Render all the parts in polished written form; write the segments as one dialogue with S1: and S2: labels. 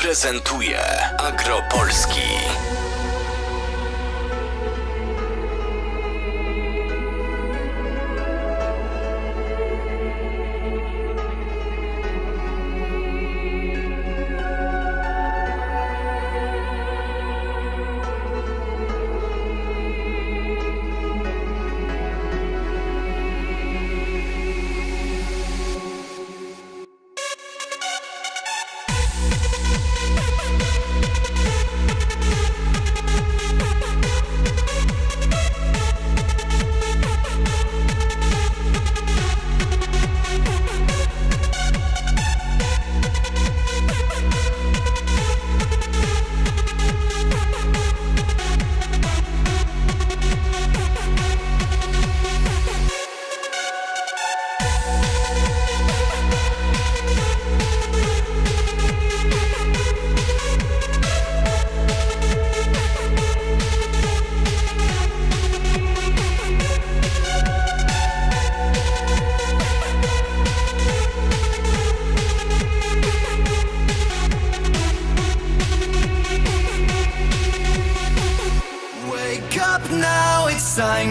S1: prezentuje Agropolski.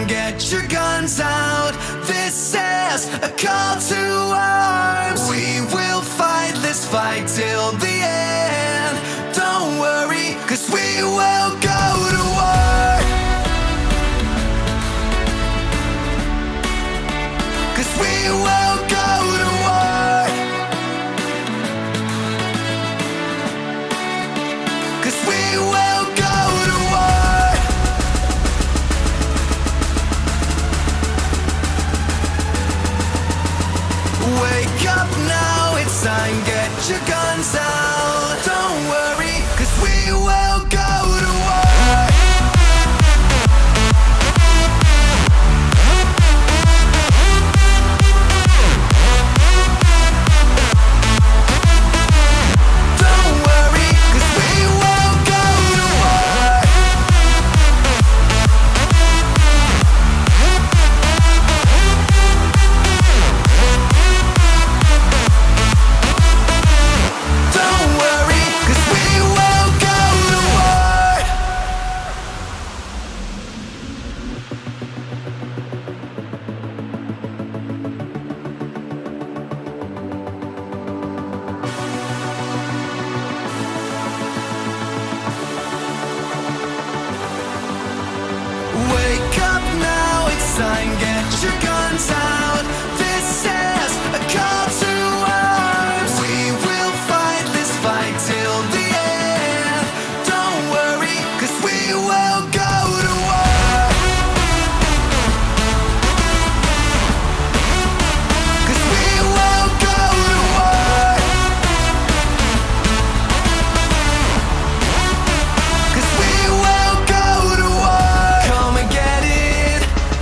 S2: Get your guns out. This is a call to arms. We will fight this fight till the end. Don't worry, 'cause we will go to war. 'Cause we will go to war. 'Cause we will go to war. Wake up now, it's time, get your guns out. Don't worry, 'cause we will go to war. Don't worry, 'cause we will go to war. Don't worry, 'cause we will go to war. Wake up now, it's time, get your guns out. This is a call to arms. We will fight this fight till the end. Don't worry, 'cause we will go to war. 'Cause we will go to war. 'Cause we will go to war. Come and get it,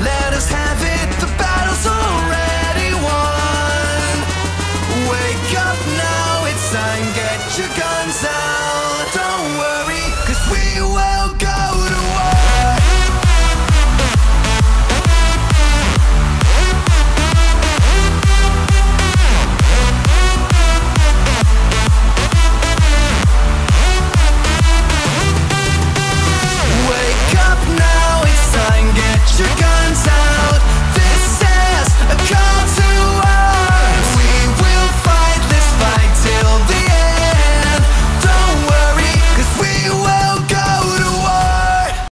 S2: let us have it. The battle's already won. Wake up now, it's time, get your guns out.